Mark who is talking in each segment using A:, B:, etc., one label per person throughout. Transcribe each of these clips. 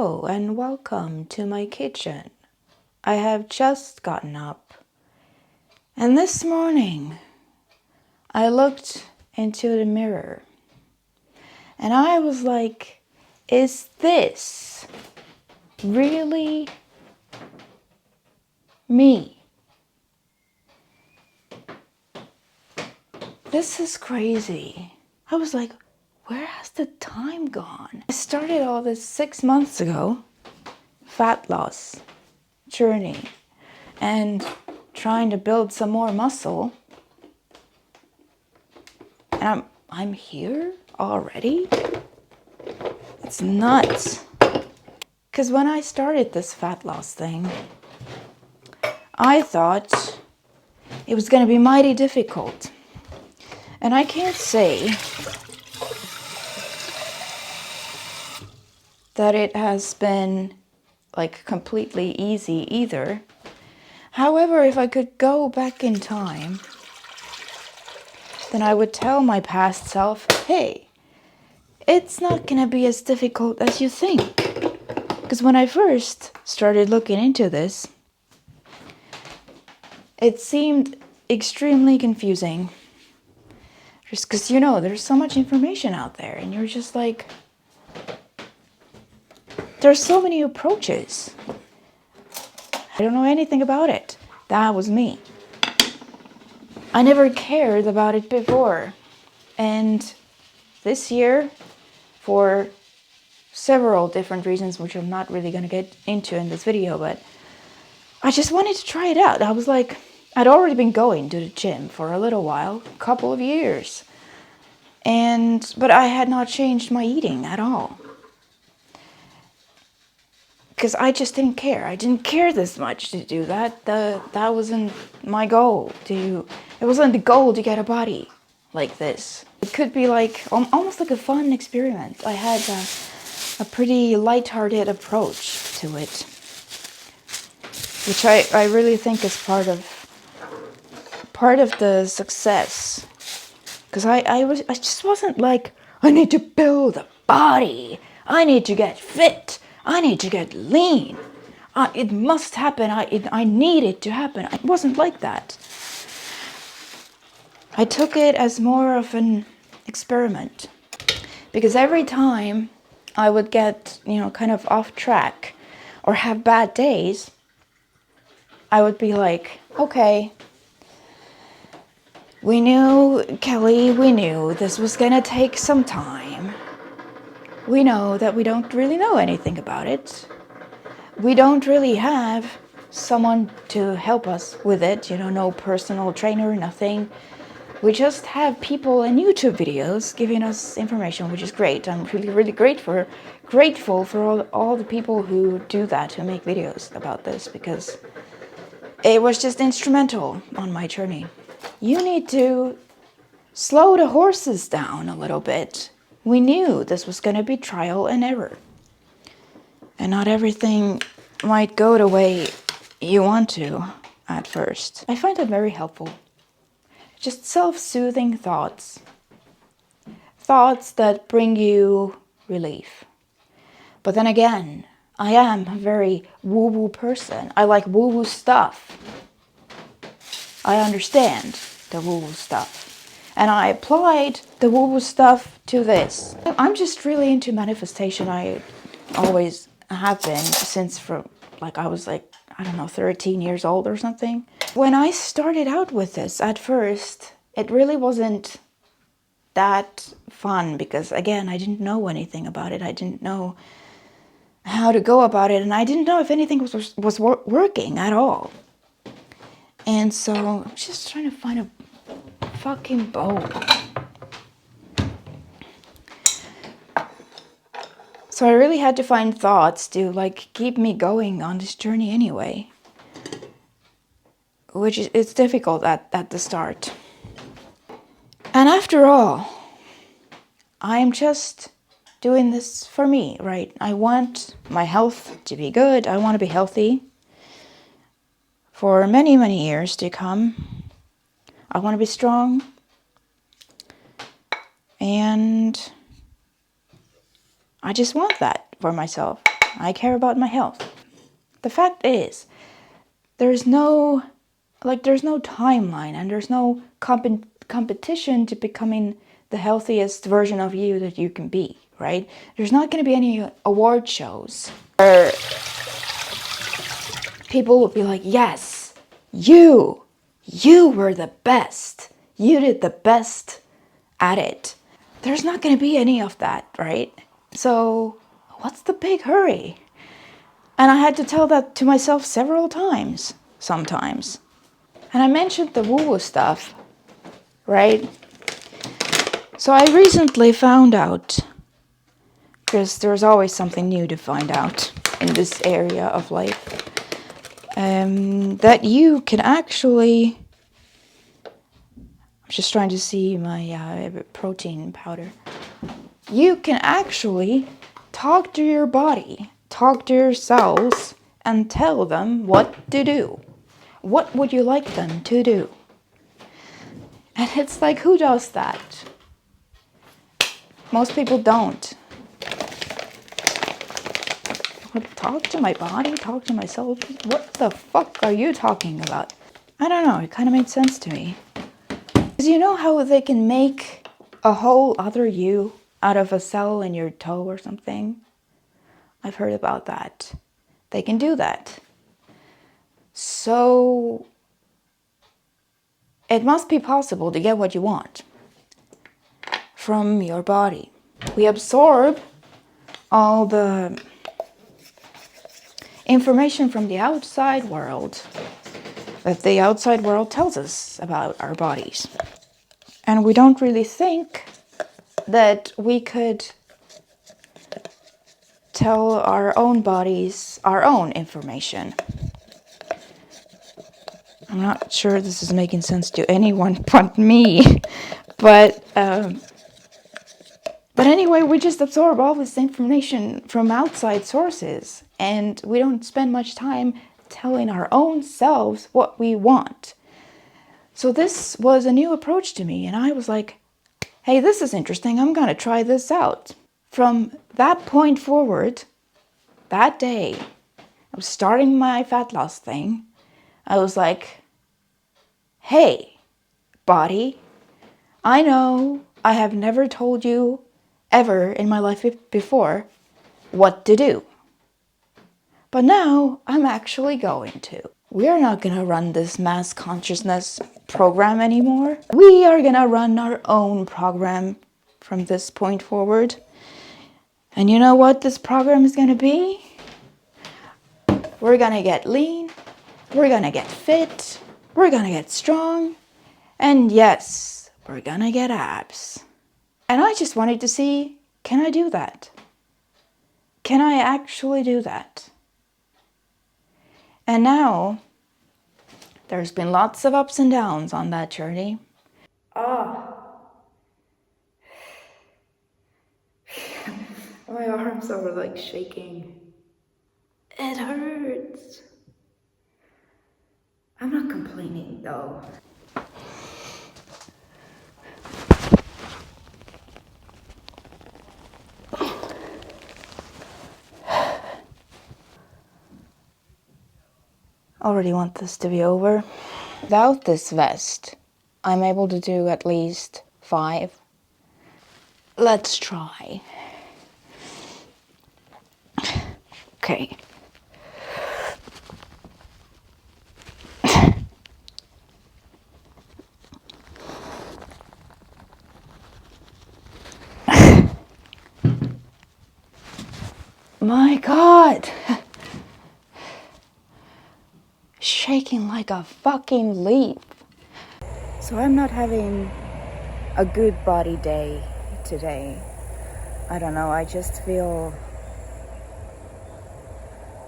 A: Hello and welcome to my kitchen. I have just gotten up, and this morning I looked into the mirror and I was like, is this really me? This is crazy. I was like, where has the time gone? I started all this 6 months ago, fat loss journey, and trying to build some more muscle. And I'm here already? It's nuts. Because when I started this fat loss thing, I thought it was going to be mighty difficult. And I can't say that it has been like completely easy either. However, if I could go back in time, then I would tell my past self, hey, it's not going to be as difficult as you think. Because when I first started looking into this, it seemed extremely confusing. Just because, there's so much information out there, and you're just like, there's so many approaches. I don't know anything about it. That was me. I never cared about it before. And this year, for several different reasons, which I'm not really going to get into in this video, but I just wanted to try it out. I was like, I'd already been going to the gym for a little while, a couple of years. But I had not changed my eating at all. Because I just didn't care. I didn't care this much to do that. That wasn't my goal. It wasn't the goal to get a body like this. It could be like almost like a fun experiment. I had a pretty lighthearted approach to it, which I really think is part of the success. Because I just wasn't like, I need to build a body. I need to get fit. I need to get lean. It must happen. I need it to happen. It wasn't like that. I took it as more of an experiment. Because every time I would get, kind of off track or have bad days, I would be like, okay, we knew, Kelly, we knew this was gonna take some time. We know that we don't really know anything about it. We don't really have someone to help us with it, no personal trainer, nothing. We just have people in YouTube videos giving us information, which is great. I'm really, really grateful for all the people who do that, who make videos about this, because it was just instrumental on my journey. You need to slow the horses down a little bit. We knew this was going to be trial and error. And not everything might go the way you want to at first. I find that very helpful. Just self-soothing thoughts. Thoughts that bring you relief. But then again, I am a very woo-woo person. I like woo-woo stuff. I understand the woo-woo stuff. And I applied the woo-woo stuff to this. I'm just really into manifestation. I always have been since I was 13 years old or something. When I started out with this at first, it really wasn't that fun because, again, I didn't know anything about it. I didn't know how to go about it, and I didn't know if anything was working at all. And so I'm just trying to find a fucking bowl. So I really had to find thoughts to keep me going on this journey anyway. Which it's difficult at the start. And after all, I'm just doing this for me, right? I want my health to be good. I want to be healthy for many, many years to come. I want to be strong. And I just want that for myself. I care about my health. The fact is, there's no timeline and there's no competition to becoming the healthiest version of you that you can be, right? There's not going to be any award shows where people will be like, yes, you were the best. You did the best at it. There's not going to be any of that, right? So what's the big hurry? And I had to tell that to myself several times, sometimes. And I mentioned the woo-woo stuff, right? So I recently found out, because there's always something new to find out in this area of life, that you can actually... I'm just trying to see my protein powder. You can actually talk to your body, talk to your cells, and tell them what to do. What would you like them to do? And it's like, who does that? Most people don't. Talk to my body, talk to myself. What the fuck are you talking about? I don't know, it kind of made sense to me. Because you know how they can make a whole other you out of a cell in your toe or something? I've heard about that. They can do that. So it must be possible to get what you want from your body. We absorb all the information from the outside world that the outside world tells us about our bodies. And we don't really think that we could tell our own bodies our own information. I'm not sure this is making sense to anyone but me, but anyway, we just absorb all this information from outside sources, and we don't spend much time telling our own selves what we want. So this was a new approach to me, and I was like, hey, this is interesting, I'm gonna try this out. From that point forward, that day, I was starting my fat loss thing, I was like, hey, body, I know I have never told you ever in my life before what to do. But now I'm actually going to. We are not gonna run this mass consciousness program anymore. We are gonna run our own program from this point forward. And you know what this program is gonna be? We're gonna get lean, we're gonna get fit, we're gonna get strong, and yes, we're gonna get abs. And I just wanted to see, can I do that? Can I actually do that? And now, there's been lots of ups and downs on that journey. My arms are like shaking. It hurts. I'm not complaining though. Already want this to be over. Without this vest, I'm able to do at least 5. Let's try. Okay. My God! Shaking like a fucking leaf. So I'm not having a good body day today. I don't know, I just feel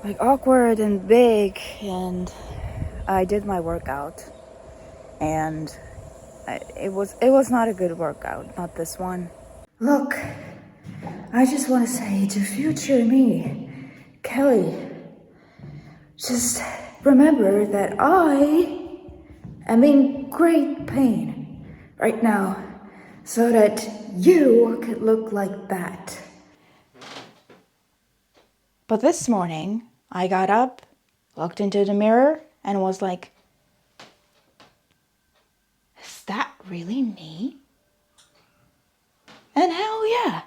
A: like awkward and big, and I did my workout and it was not a good workout, not this one. Look, I just want to say to future me, Kelly, just remember that I am in great pain right now so that you could look like that. But this morning, I got up, looked into the mirror, and was like, is that really me? And hell yeah,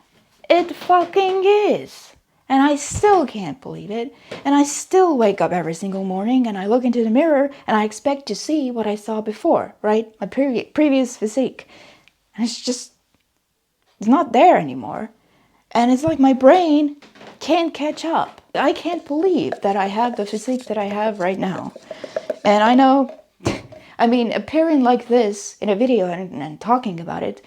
A: it fucking is. And I still can't believe it. And I still wake up every single morning and I look into the mirror and I expect to see what I saw before, right? My previous physique. And it's not there anymore. And it's like my brain can't catch up. I can't believe that I have the physique that I have right now. And I know, I mean, appearing like this in a video and talking about it,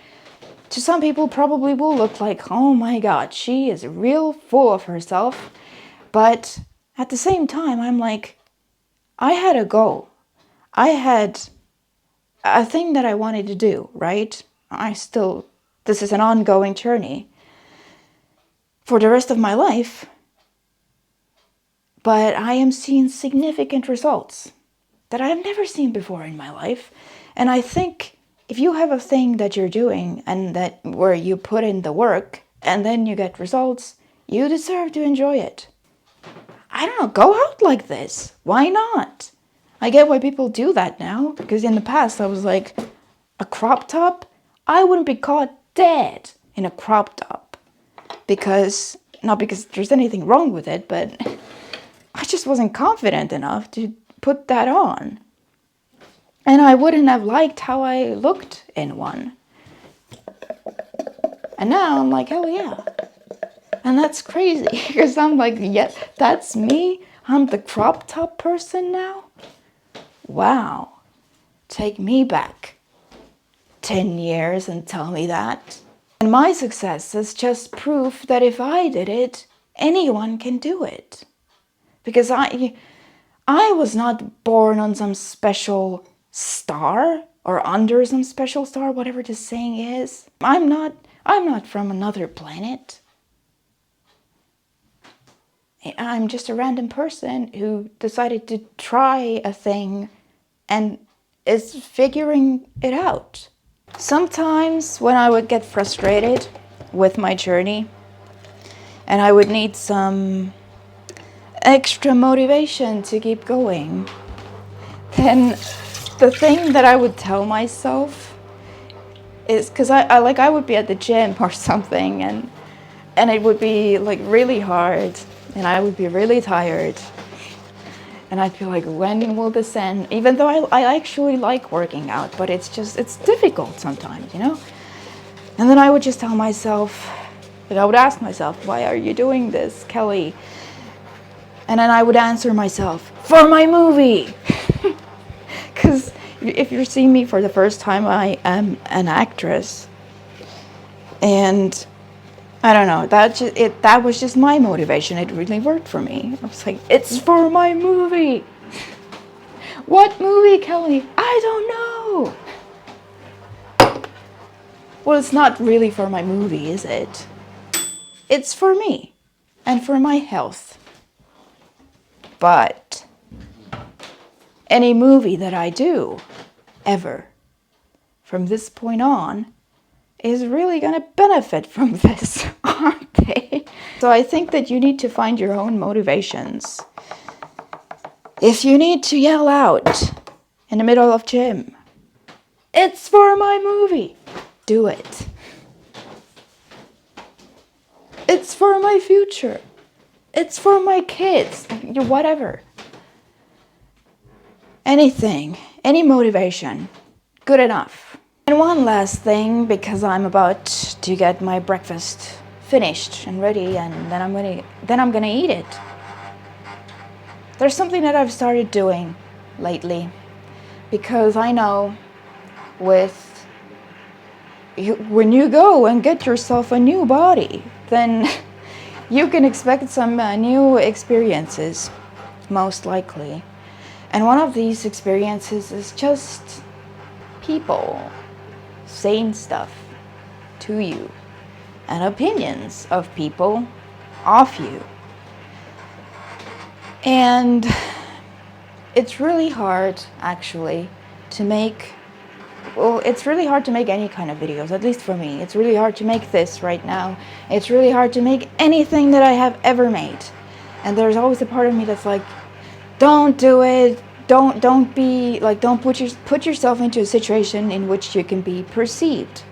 A: to some people probably will look like, oh my god, she is real full of herself. But at the same time, I'm like, I had a goal. I had a thing that I wanted to do, right? This is an ongoing journey for the rest of my life. But I am seeing significant results that I have never seen before in my life. And I think if you have a thing that you're doing and that where you put in the work and then you get results, you deserve to enjoy it. I don't know, go out like this. Why not? I get why people do that now, because in the past I was like, a crop top? I wouldn't be caught dead in a crop top. Not because there's anything wrong with it, but I just wasn't confident enough to put that on. And I wouldn't have liked how I looked in one. And now I'm like, hell yeah. And that's crazy, because I'm like, yeah, that's me. I'm the crop top person now. Wow. Take me back 10 years and tell me that. And my success is just proof that if I did it, anyone can do it. Because I was not born on some special star or under some special star, whatever the saying is. I'm not from another planet. I'm just a random person who decided to try a thing and is figuring it out. Sometimes when I would get frustrated with my journey and I would need some extra motivation to keep going, then the thing that I would tell myself is, because I would be at the gym or something and it would be like really hard and I would be really tired and I'd be like, when will this end? Even though I actually like working out, but it's difficult sometimes, you know? And then I would just tell myself, like I would ask myself, why are you doing this, Kelly? And then I would answer myself, for my movie! Because if you're seeing me for the first time, I am an actress. And I don't know, that was just my motivation. It really worked for me. I was like, it's for my movie. What movie, Kelly? I don't know. Well, it's not really for my movie, is it? It's for me and for my health. But any movie that I do, ever, from this point on, is really going to benefit from this, aren't they? So I think that you need to find your own motivations. If you need to yell out in the middle of gym, it's for my movie, do it. It's for my future. It's for my kids, whatever. Anything, any motivation, good enough. And one last thing, because I'm about to get my breakfast finished and ready, and then I'm gonna eat it. There's something that I've started doing lately, because I know when you go and get yourself a new body, then you can expect some new experiences, most likely. And one of these experiences is just people saying stuff to you and opinions of people of you. And it's really hard, actually, it's really hard to make any kind of videos, at least for me. It's really hard to make this right now. It's really hard to make anything that I have ever made. And there's always a part of me that's like, don't do it. Don't be like, don't put yourself into a situation in which you can be perceived.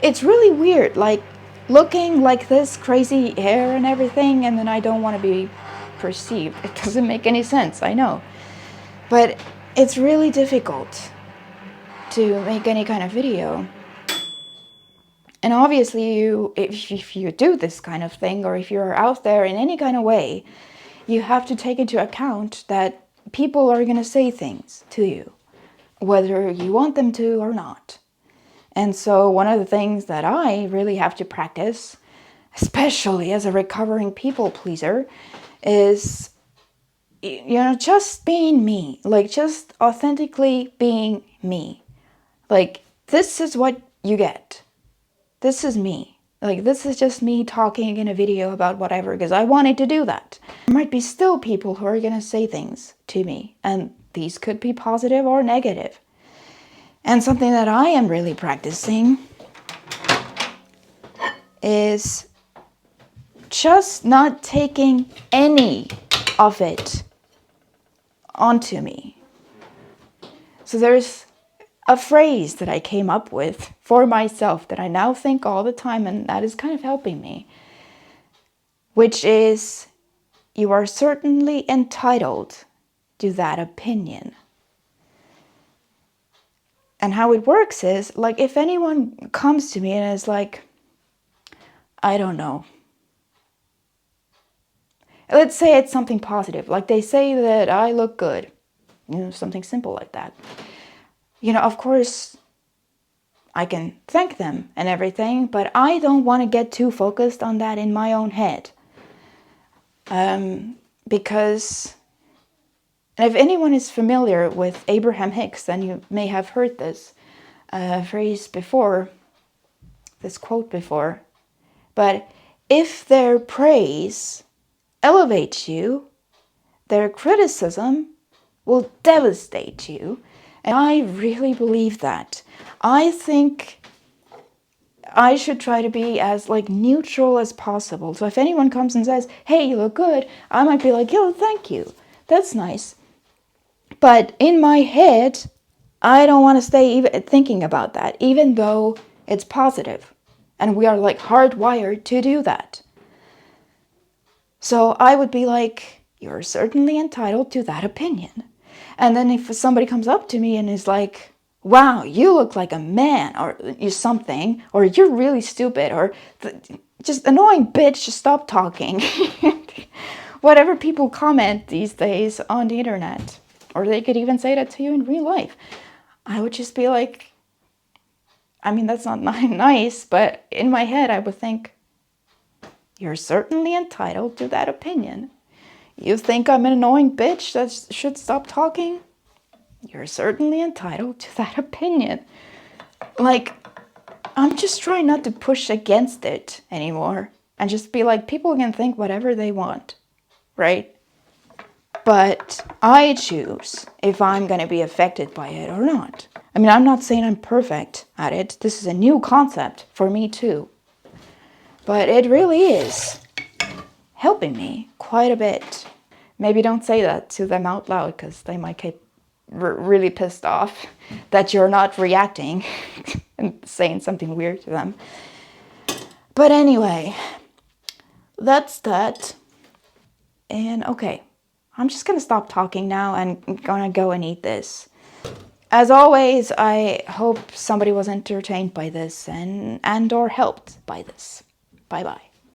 A: It's really weird, like looking like this, crazy hair and everything, and then I don't want to be perceived. It doesn't make any sense, I know. But it's really difficult to make any kind of video. And obviously, if you do this kind of thing, or if you're out there in any kind of way, you have to take into account that people are going to say things to you, whether you want them to or not. And so one of the things that I really have to practice, especially as a recovering people pleaser, is, just being me. Like, just authentically being me. Like, this is what you get. This is me. Like, this is just me talking in a video about whatever, because I wanted to do that. There might be still people who are going to say things to me, and these could be positive or negative. And something that I am really practicing is just not taking any of it onto me. So there's a phrase that I came up with for myself that I now think all the time, and that is kind of helping me, which is, you are certainly entitled to that opinion. And how it works is, like, if anyone comes to me and is like, I don't know. Let's say it's something positive. Like, they say that I look good. Something simple like that. Of course, I can thank them and everything, but I don't want to get too focused on that in my own head. Because if anyone is familiar with Abraham Hicks, then you may have heard this phrase before, this quote before. But if their praise elevates you, their criticism will devastate you. And I really believe that. I think I should try to be as neutral as possible. So if anyone comes and says, hey, you look good, I might be like, yo, thank you. That's nice. But in my head, I don't want to stay even thinking about that, even though it's positive. And we are hardwired to do that. So I would be like, you're certainly entitled to that opinion. And then if somebody comes up to me and is like, wow, you look like a man, or something, or you're really stupid, or just annoying bitch, just stop talking. Whatever people comment these days on the internet, or they could even say that to you in real life. I would just be like, that's not nice, but in my head I would think, you're certainly entitled to that opinion. You think I'm an annoying bitch that should stop talking? You're certainly entitled to that opinion. I'm just trying not to push against it anymore. And just be like, people can think whatever they want, right? But I choose if I'm going to be affected by it or not. I'm not saying I'm perfect at it. This is a new concept for me too. But it really is helping me quite a bit. Maybe don't say that to them out loud, because they might get really pissed off that you're not reacting and saying something weird to them. But anyway, that's that. And okay, I'm just gonna stop talking now and gonna go and eat this. As always, I hope somebody was entertained by this and or helped by this. Bye bye.